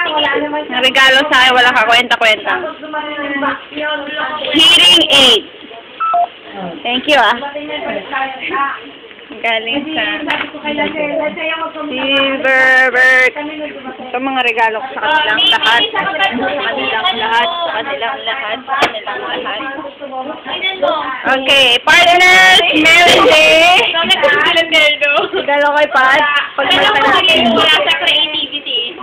Ang regalo sa akin, wala ka kwenta-kwenta. Hearing aid. Thank you, ah. Galing sa Silverbird. Ito mga regalo ko sa kanilang lahat. Sa kanilang lahat. Okay, partners, Melody. Regalo kay Pat. Pagmata natin. Sa creativity.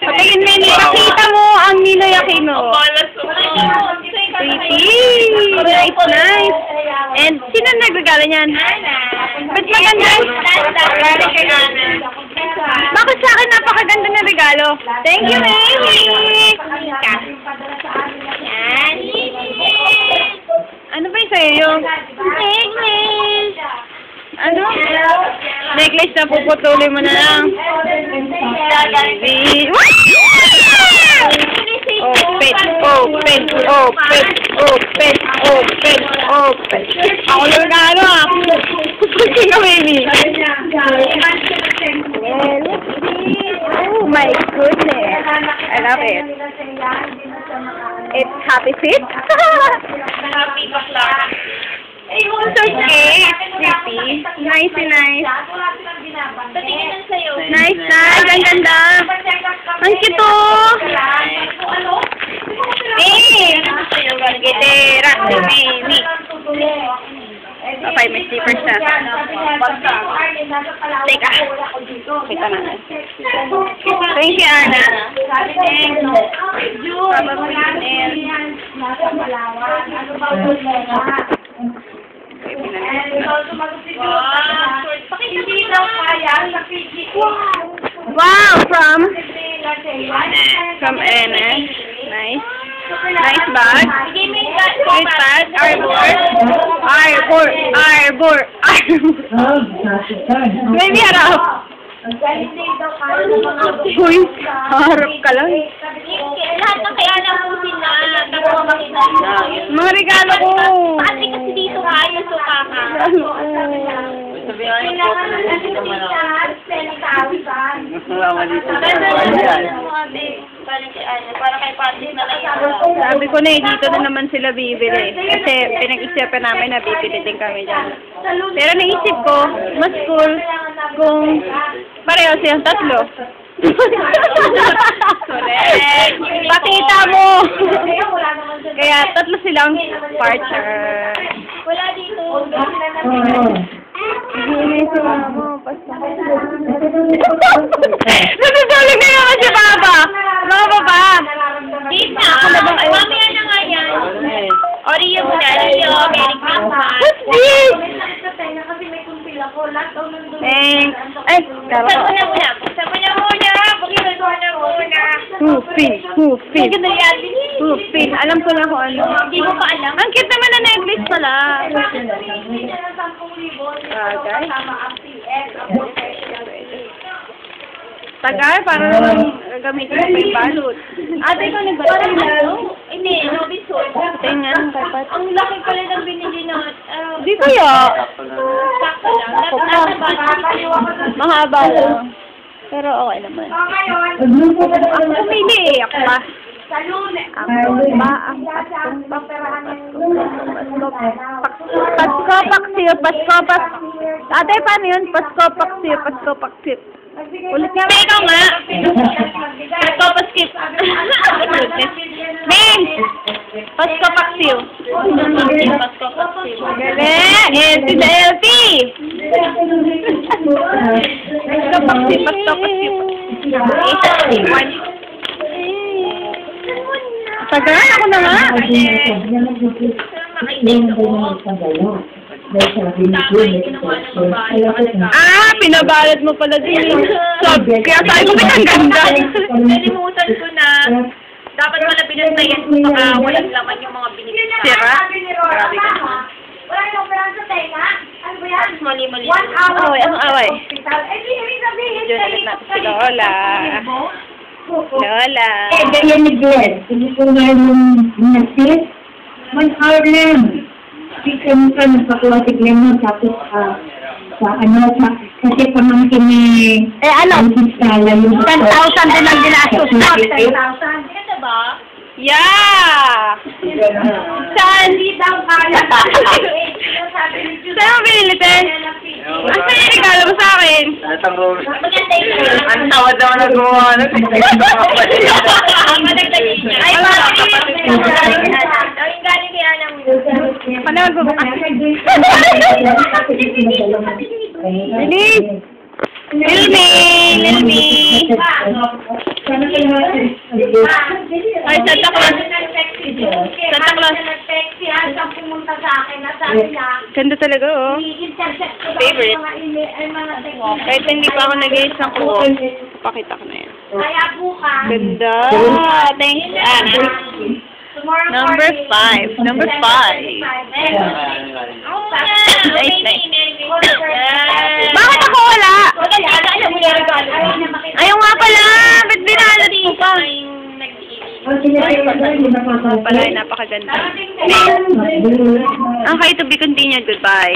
Patayin, Mini. Pakita mo ang Ninoy Aquino. Pretty. Nice. And sino nagregalo niyan? Ba't maganda? Bakit sa akin napakaganda na regalo? Thank you, Amy! Ano ba yung sa'yo yung? Necklace! Ano? Necklace na puputulin mo na lang. Open. Ako lang regalo, ah. Puputin ka, baby. Oh my goodness. I love it. It's happy fit. Happy bakla. So cute. Pretty. Nice. Patingin lang sa'yo. Nice. Ang ganda. Ang cute, oh. Gitera. Mini. Okay, may slippers na. Teka. Kita na. Thank you, Ana. Wow, from Anna. Nice. Nice bag. Great bag. Arbor. Maybe harap. Uy, harap ka lang. Lahat ng kaya na po sila. Mga regalo ko. Pati kasi dito kayo, so kaka. Para kay Patrick na lang. Sabi ko na dito na naman sila bibili. Kasi pinag-isipan namin na bibili din kami dyan. Pero naisip ko, mas cool kung pareho silang tatlo. Correct. Pakita mo! Kaya tatlo silang partner. Wala dito. Natutulog na naman si Papa! Mga Papa! Dito na. Mamaya na nga yan. Oreo muna. Oreo. Merry Christmas. What's this? Thanks. Ay, karo ko. Saan mo na muna. Buksan mo na muna. Hoofin. Alam ko na kung ano. Hindi mo pa alam. Ang cute naman na necklace pala. Guys. Tagal, para gamitin ko yung balot. Ate, ikaw nagbalot mo? Hindi, Robinson. Tingnan, kapat. Ang laki pala ng binili na. Di kaya. Sakto lang. Mahaba lang. Pero okay naman. Ang pumili, ako ba? Pasko. Ate, paano yun? Pasko. Ulit nga, may ikaw nga. Pasko. Ming! Pasko. Galing! Si LT! Pasko. Tagal, ako na nga. Pinabalot mo pala din. Kaya sabi ko ang ganda. Nalimutan ko na. Dapat pala binasayan ko baka walang laman yung mga binili. Sira? Grabe ka. Wala yung operan sa tenga? Ano ba yan? Mali. 1 hour. Away, anong away? Ibig sabihin, Diyan ulit natin si Lola. Lola. Ganyan ni Glenn. Hindi ko nga yung nasis. 1 hour lang. Hindi ka mo ka nagpakuha si Glenn mo. Tapos, Kasi pamangkin ni... Eh, ano? Kala yung... 10,000 din ang ginastos mo. 10,000. Ganda ba? Yeah! Saan? Hindi daw kaya. Saan mo binili, Ten? Asa yung regalo mo sa akin? Maganda yun. Ang tawad naman na gumawa. Madagdagan niya. Ay, yung galing kaya ng... Panawag mo ba? Bilis! Lilmi! Lilmi! Ay, Santa Claus. Santa Claus. Nag-sexy ang pumunta sa akin na sabi niya, Ganda talaga, oh. i-intercept ko daw Favorite. ang mga technique. Kahit hindi pa ako nag-iis ng kuko, pakita ko na yan. Kaya bukas, Ganda! Thanks, Anna. tomorrow Number morning, 5. Number 5. Ako muna. Nice, Okay, nice. Merry Bakit ako wala? Maganda, alam mo yung regalo. Ayaw nga pala! Ba't binalot mo pa? Pala, napakaganda. Ang kay to be continued. Goodbye.